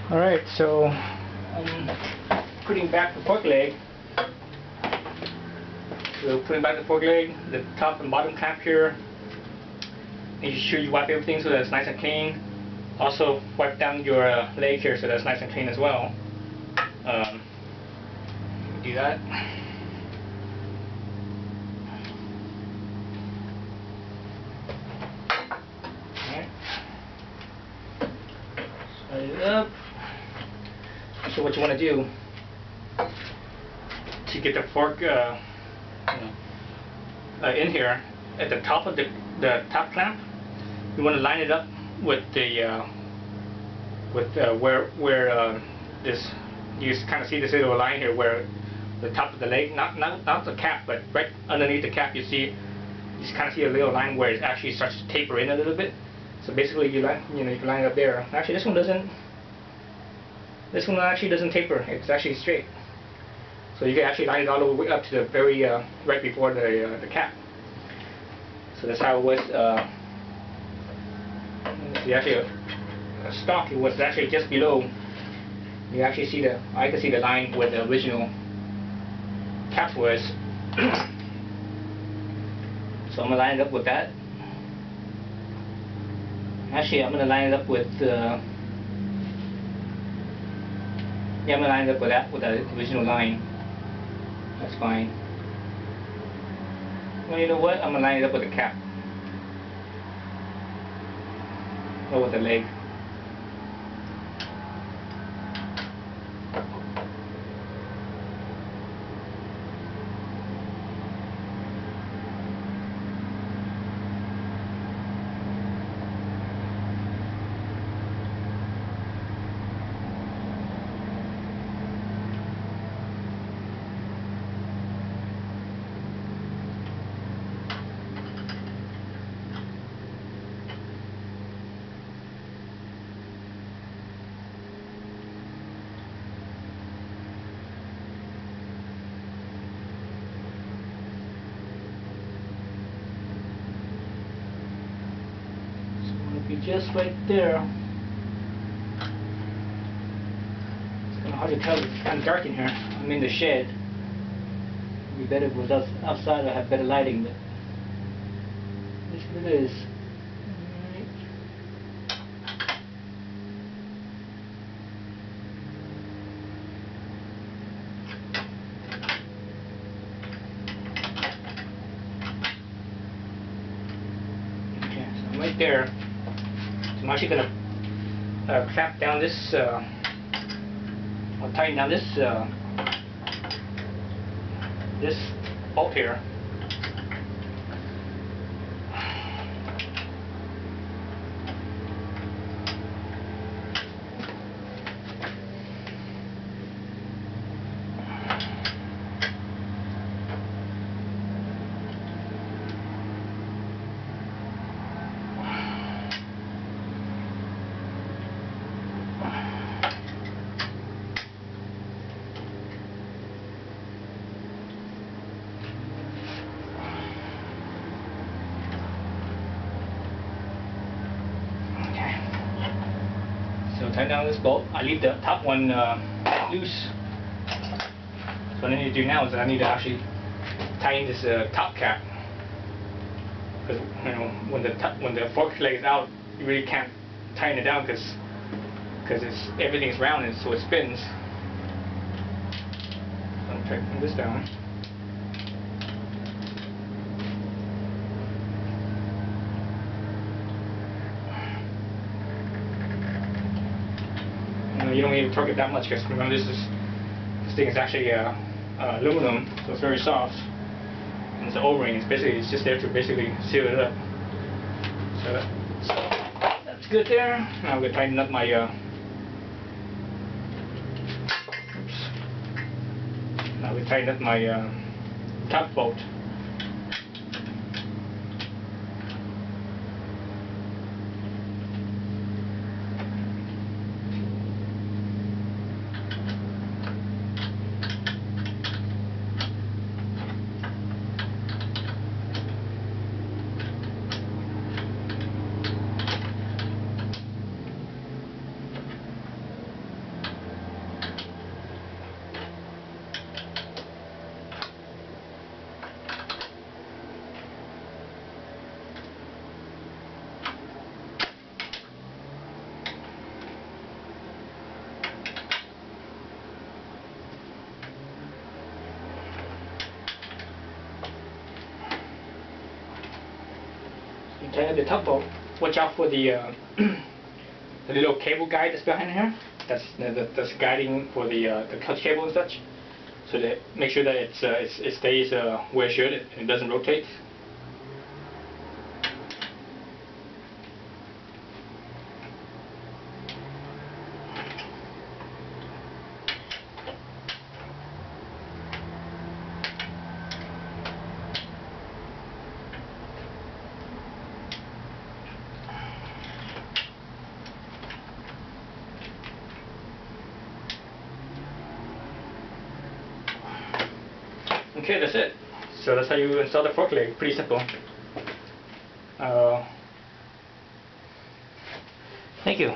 Alright, so I'm putting back the fork leg. So putting back the fork leg, the top and bottom clamp here. Make sure you wipe everything so that it's nice and clean. Also wipe down your leg here so that's nice and clean as well. Do that. Alright. Slide it up. So what you want to do to get the fork in here at the top of the top clamp, you want to line it up with the where this, you kind of see this little line here where the top of the leg, not the cap, but right underneath the cap, you kind of see a little line where it actually starts to taper in a little bit. So basically, you can line it up there. Actually, this one doesn't. This one actually doesn't taper. It's actually straight. So you can actually line it all the way up to the very right before the cap. So that's how it was. See, actually a stock, it was actually just below. You actually see I can see the line where the original cap was. So I'm gonna line it up with that. Actually, I'm gonna line it up with. Yeah, I'm gonna line it up with the original line. That's fine. Well, you know what? I'm gonna line it up with the cap. Or with the leg. Be just right there. It's kind of hard to tell. It's kind of dark in here. I'm in the shed. It'd be better if it was outside. I have better lighting, but this is what it is. Okay, so I'm right there. I'm actually going to clamp down this, I'll tighten down this bolt here. So tighten down this bolt. I leave the top one loose. So what I need to do now is I need to actually tighten this top cap, because when the fork leg is out, you really can't tighten it down because everything's round and so it spins. So I'm tightening this down. You don't need to torque it that much because remember this thing is actually aluminum, so it's very soft. And it's an O-ring. It's just there to basically seal it up. So that's good there. Now I'm gonna tighten up my Now we tighten up my top bolt. the top, watch out for the the little cable guide that's behind here. That's guiding for the cut cable and such. So that make sure that it stays where it should and it doesn't rotate. Okay, that's it. So that's how you install the fork leg. Pretty simple. Thank you.